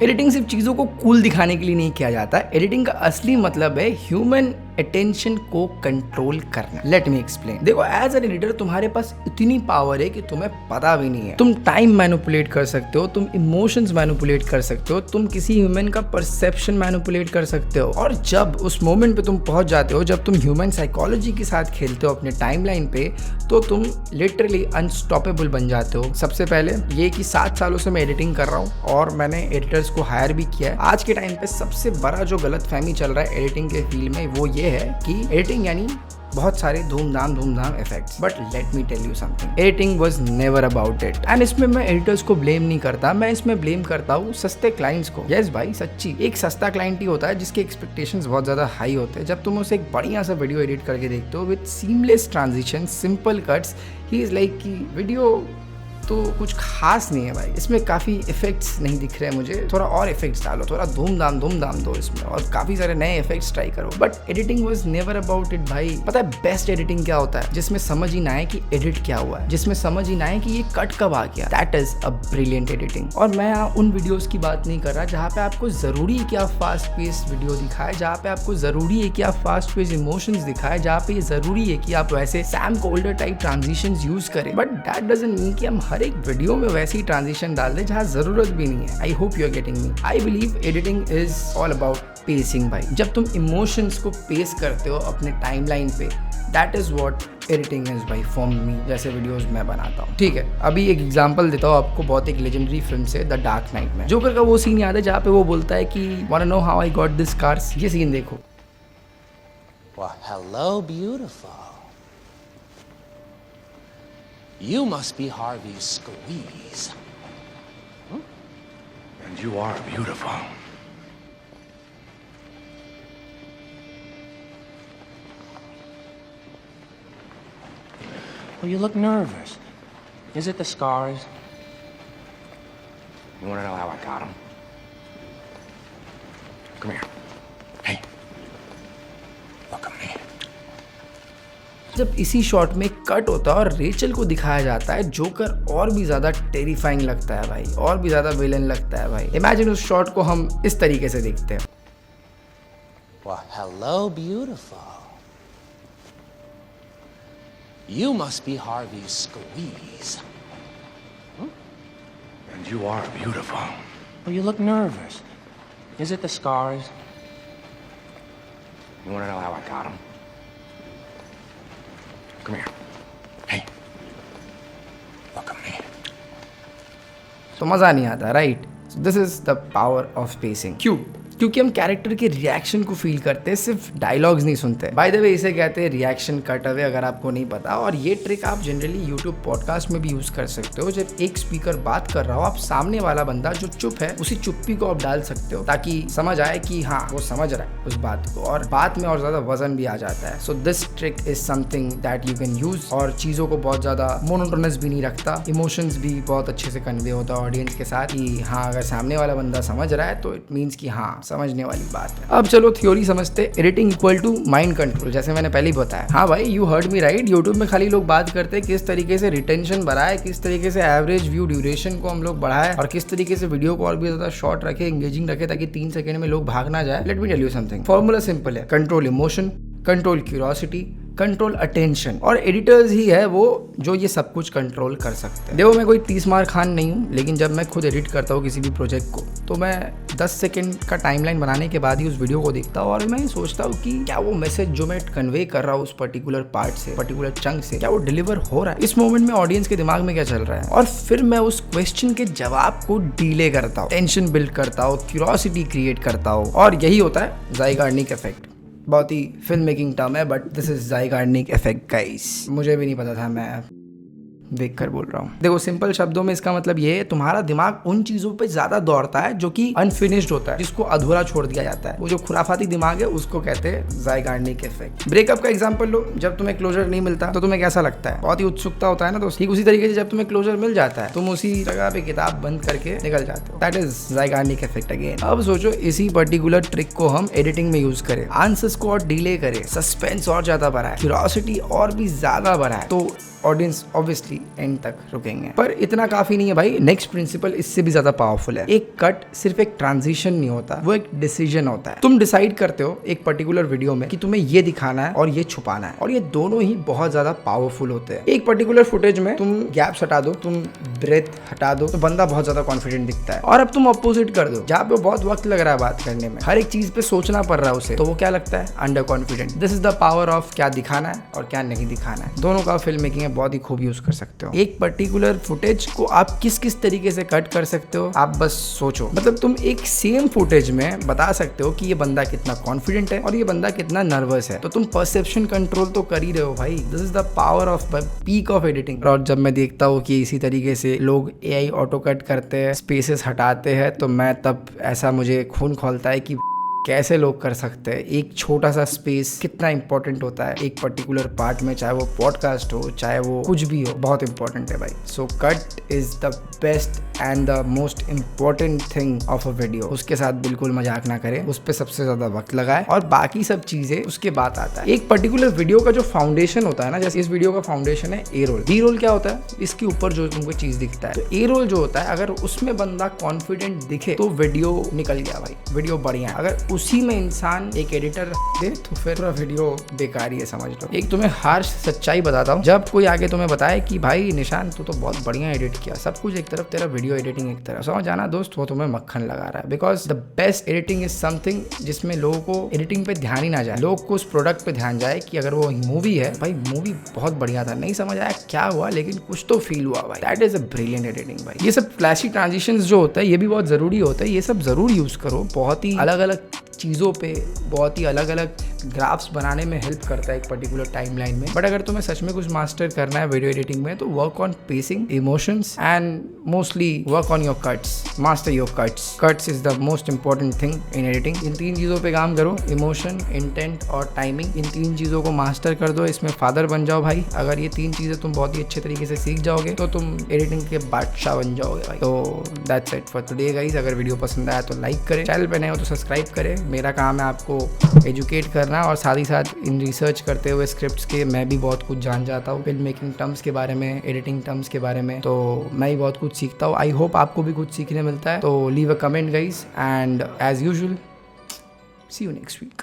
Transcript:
Editing सिर्फ चीज़ों को कूल दिखाने के लिए नहीं किया जाता। एडिटिंग का असली मतलब है ह्यूमन अटेंशन को कंट्रोल करना। Let me explain. देखो, एज एन एडिटर तुम्हारे पास इतनी पावर है कि तुम्हें पता भी नहीं है। तुम टाइम मैनिपुलेट कर सकते हो, तुम इमोशंस मैनिपुलेट कर सकते हो, तुम किसी ह्यूमन का परसेप्शन मैनिपुलेट कर सकते हो। और जब उस मोमेंट पे तुम पहुंच जाते हो, जब तुम ह्यूमन साइकोलॉजी के साथ खेलते हो अपने टाइमलाइन पे, तो तुम लिटरली अनस्टॉपेबल बन जाते हो। सबसे पहले ये कि 7 सालों से मैं एडिटिंग कर रहा हूँ और मैंने एडिटर्स को हायर भी किया है। आज के टाइम पे सबसे बड़ा जो गलतफहमी चल रहा है एडिटिंग के फील्ड में, वो ये है कि एडिटिंग यानी बहुत सारे धूमधाम effects. But let me tell you something, editing was never about it. And इसमें मैं एडिटर्स को ब्लेम नहीं करता, मैं इसमें ब्लेम करता हूँ सस्ते क्लाइंट्स को। यस भाई, सच्ची। एक सस्ता क्लाइंट ही होता है जिसके एक्सपेक्टेशंस बहुत ज्यादा हाई होते हैं। जब तुम उसे एक बढ़िया सा वीडियो एडिट करके देखते हो with seamless transition, simple cuts, he is like कि वीडियो तो कुछ खास नहीं है भाई, इसमें काफ़ी इफेक्ट्स नहीं दिख रहे हैं मुझे, थोड़ा और इफेक्ट्स डालो, थोड़ा धूमधाम दो इसमें, और काफ़ी सारे नए इफेक्ट्स ट्राई करो। But editing was never about it भाई। पता है बेस्ट एडिटिंग क्या होता है? जिसमें समझ ही ना आए कि एडिट क्या हुआ है, जिसमें समझ ही ना आए कि ये कट कब आ गया। That is a brilliant editing. और मैं उन वीडियोज़ की बात नहीं कर रहा जहाँ पे आपको ज़रूरी है कि आप फास्ट पेस वीडियो दिखाए, जहाँ पे आपको ज़रूरी है कि आप फास्ट पेस इमोशंस दिखाए, जहाँ पे ये ज़रूरी है कि आप वैसे Sam colder type transitions use करें। बट दैट डजंट मीन कि हम हर एक वीडियो में वैसी ट्रांजिशन डाल दे जहां जरूरत भी नहीं है। I hope you are getting me. I believe editing is all about pacing भाई। जब तुम इमोशंस को पेस करते हो अपने टाइमलाइन पे, that is what editing is भाई फॉर मी। जैसे वीडियोस मैं बनाता हूँ, ठीक है। अभी एक एग्जांपल देता हूँ आपको, बहुत एक लेजेंडरी फिल्म से, द डार्क नाइट में जोकर का वो सीन याद है जहाँ पे वो बोलता है कि want to know how I got this cars. ये सीन देखो। Hello, beautiful. You must be Harvey's squeeze. And you are beautiful. Well, you look nervous. Is it the scars? You want to know how I got them? Come here. Hey. Look at me. जब इसी shot में cut होता है और Rachel को दिखाया जाता है, जोकर और भी ज्यादा टेरिफाइंग लगता है भाई, और भी ज्यादा विलन लगता है भाई। इमेजिन उस शॉट को हम इस तरीके से देखते हैं। Well, hello, beautiful. You must be Harvey's squeeze. And you are beautiful. Well, you look nervous. Is it the scars? You want to know how I got them? Come here. Hey. Look at me. तो मजा नहीं आता, right? This is the power of pacing. क्यों? क्योंकि हम character के reaction को feel करते हैं, सिर्फ डायलॉग्स नहीं सुनते। बाय द वे, इसे कहते हैं रिएक्शन कट अवे, अगर आपको नहीं पता। और ये ट्रिक आप जनरली यूट्यूब पॉडकास्ट में भी यूज कर सकते हो। जब एक स्पीकर बात कर रहा हो, आप सामने वाला बंदा जो चुप है, उसी चुप्पी को आप डाल सकते हो ताकि समझ आए कि हाँ, वो समझ रहा है उस बात को, और बात में और ज्यादा वजन भी आ जाता है। So this trick is something that you can use, और चीजों को बहुत ज्यादा मोनोटोनस भी नहीं रखता, इमोशंस भी बहुत अच्छे से कन्वे होता है ऑडियंस के साथ कि हाँ, अगर सामने वाला बंदा समझ रहा है तो इट मीन्स कि हाँ, समझने वाली बात है। अब चलो थ्योरी समझते। Editing equal to mind control, जैसे मैंने पहले ही बताया। हाँ भाई, you heard me right. YouTube में खाली लोग बात करते हैं किस तरीके से रिटेंशन बढ़ाए, किस तरीके से एवरेज व्यू ड्यूरेशन को हम लोग बढ़ाए, और किस तरीके से वीडियो को और भी ज्यादा शॉर्ट रखे, एंगेजिंग रखे, ताकि 3 सेकंड में लोग भाग ना जाए। Let me tell you something. Formula simple है, control emotion, control curiosity, control attention. और एडिटर्स ही है वो जो ये सब कुछ कंट्रोल कर सकते हैं। देखो, मैं कोई 30 मार खान नहीं हूँ, लेकिन जब मैं खुद एडिट करता हूँ किसी भी प्रोजेक्ट को, तो मैं 10 सेकंड का टाइमलाइन बनाने के बाद ही उस वीडियो को देखता हूँ, और मैं सोचता हूँ कि क्या वो मैसेज जो मैं कन्वे कर रहा हूँ उस पर्टिकुलर पार्ट से, पर्टिकुलर चंक से, क्या वो डिलीवर हो रहा है, इस मोमेंट में ऑडियंस के दिमाग में क्या चल रहा है। और फिर मैं उस क्वेश्चन के जवाब को डिले करता हूँ, टेंशन बिल्ड करता हूँ, क्यूरियोसिटी क्रिएट करता हूँ, और यही होता है ज़ाइगार्निक इफेक्ट। बहुत ही फिल्म मेकिंग टर्म है, but this is Zeigarnik effect guys. मुझे भी नहीं पता था, मैं देख कर बोल रहा हूँ। देखो, सिंपल शब्दों में इसका मतलब ये है, तुम्हारा दिमाग उन चीजों पे ज्यादा दौड़ता है जो कि अनफिनिश्ड होता है, जिसको अधूरा छोड़ दिया जाता है। वो जो खुराफाती दिमाग है उसको कहते हैं ज़ाइगार्निक इफेक्ट। ब्रेकअप का एग्जांपल लो, जब तुम्हें क्लोजर नहीं मिलता तो तुम्हें कैसा लगता है? बहुत ही उत्सुकता होता है ना दोस्त। ठीक उसी तरीके से जब तुम्हें क्लोजर मिल जाता है, तुम उसी जगह पे किताब बंद करके निकल जाते हो। That is Zeigarnik effect again. अब सोचो, इसी पर्टिकुलर ट्रिक को हम एडिटिंग में यूज करें, आंसर्स को और डिले करें, सस्पेंस और ज्यादा बढ़ाए, क्यूरियोसिटी और भी ज्यादा बढ़ाए, तो ऑडियंस ऑब्वियसली एंड तक रुकेंगे। पर इतना काफी नहीं है भाई, नेक्स्ट प्रिंसिपल इससे भी ज्यादा पावरफुल है। एक कट सिर्फ एक ट्रांजिशन नहीं होता, वो एक डिसीजन होता है। तुम डिसाइड करते हो एक पर्टिकुलर वीडियो में कि तुम्हें ये दिखाना है और ये छुपाना है, और ये दोनों ही बहुत ज्यादा पावरफुल होते हैं। एक पर्टिकुलर फुटेज में तुम गैप्स हटा दो, तुम ब्रेथ हटा दो, तो बंदा बहुत ज्यादा कॉन्फिडेंट दिखता है। और अब तुम अपोजिट कर दो, जहाँ पे बहुत वक्त लग रहा है बात करने में, हर एक चीज पे सोचना पड़ रहा है उसे, तो वो क्या लगता है, under confident. This is the power of क्या दिखाना है और क्या नहीं दिखाना है। दोनों का फिल्म मेकिंग है बहुत ही खूब यूज कर सकते हो। एक पर्टिकुलर फुटेज को आप किस किस तरीके से कट कर सकते हो, आप बस सोचो। मतलब तुम एक सेम फुटेज में बता सकते हो कि ये बंदा कितना कॉन्फिडेंट है और ये बंदा कितना नर्वस है, तो तुम परसेप्शन कंट्रोल तो कर ही रहे हो भाई। This is the power off peak of editing. और जब मैं देखता हूँ कि इसी तरीके से लोग एआई ऑटो कट करते हैं, स्पेसेस हटाते हैं, तो मैं तब ऐसा मुझे खून खौलता है कि कैसे लोग कर सकते हैं। एक छोटा सा स्पेस कितना इंपॉर्टेंट होता है एक पर्टिकुलर पार्ट में, चाहे वो पॉडकास्ट हो चाहे वो कुछ भी हो, बहुत इंपॉर्टेंट है भाई। So cut is the best and the most important thing of a video. उसके साथ बिल्कुल मजाक ना करें, उस पर सबसे ज्यादा वक्त लगाए और बाकी सब चीजें उसके बाद आता है। एक पर्टिकुलर वीडियो का जो फाउंडेशन होता है ना, जैसे इस वीडियो का फाउंडेशन है ए रोल। बी रोल क्या होता है, इसके ऊपर जो तुमको चीज दिखता है। तो ए रोल जो होता है, अगर उसमें बंदा कॉन्फिडेंट दिखे तो वीडियो निकल गया भाई, वीडियो बढ़िया है। अगर उसी में इंसान एक एडिटर दे तो फिर पूरा वीडियो बेकार ही है, समझ लो। एक तुम्हें हार्श सच्चाई बताता हूँ, जब कोई आगे तुम्हें बताए कि भाई निशान तू तो बहुत बढ़िया एडिट किया, सब कुछ एक तरफ, तेरा वीडियो एडिटिंग एक तरफ, समझ जाना दोस्त, वो तुम्हें मक्खन लगा रहा है। Because the best editing is something जिसमें लोगों को एडिटिंग पे ध्यान ही ना जाए, लोग को उस प्रोडक्ट पे ध्यान जाए कि अगर वो मूवी है, भाई मूवी बहुत बढ़िया था, नहीं समझ आया क्या हुआ लेकिन कुछ तो फील हुआ भाई, that is a brilliant editing भाई। ये सब फ्लैशी ट्रांजिशंस जो होता है ये भी बहुत जरूरी होता है, ये सब जरूर यूज करो। बहुत ही अलग अलग चीज़ों पे बहुत ही अलग अलग ग्राफ्स बनाने में हेल्प करता है एक पर्टिकुलर टाइमलाइन में। बट अगर तुम्हें सच में कुछ मास्टर करना है वीडियो एडिटिंग में, तो work on pacing, emotions and mostly work on your cuts, master your cuts. Cuts is the most important thing in editing. इन तीन चीज़ों पे काम करो, इमोशन, इंटेंट और टाइमिंग। इन तीन चीज़ों को मास्टर कर दो, इसमें फादर बन जाओ भाई। अगर ये तीन चीज़ें तुम बहुत ही अच्छे तरीके से सीख जाओगे तो तुम एडिटिंग के बादशाह बन जाओगे भाई। तो that's it for today guys. अगर वीडियो पसंद आया तो लाइक करें, चैनल पे नए हो तो सब्सक्राइब करें। मेरा काम है आपको एजुकेट करना, और साथ ही साथ इन रिसर्च करते हुए स्क्रिप्ट्स के मैं भी बहुत कुछ जान जाता हूँ, फिल्म मेकिंग टर्म्स के बारे में, एडिटिंग टर्म्स के बारे में, तो मैं भी बहुत कुछ सीखता हूँ। आई होप आपको भी कुछ सीखने मिलता है। तो leave a comment guys, and as usual see you next week.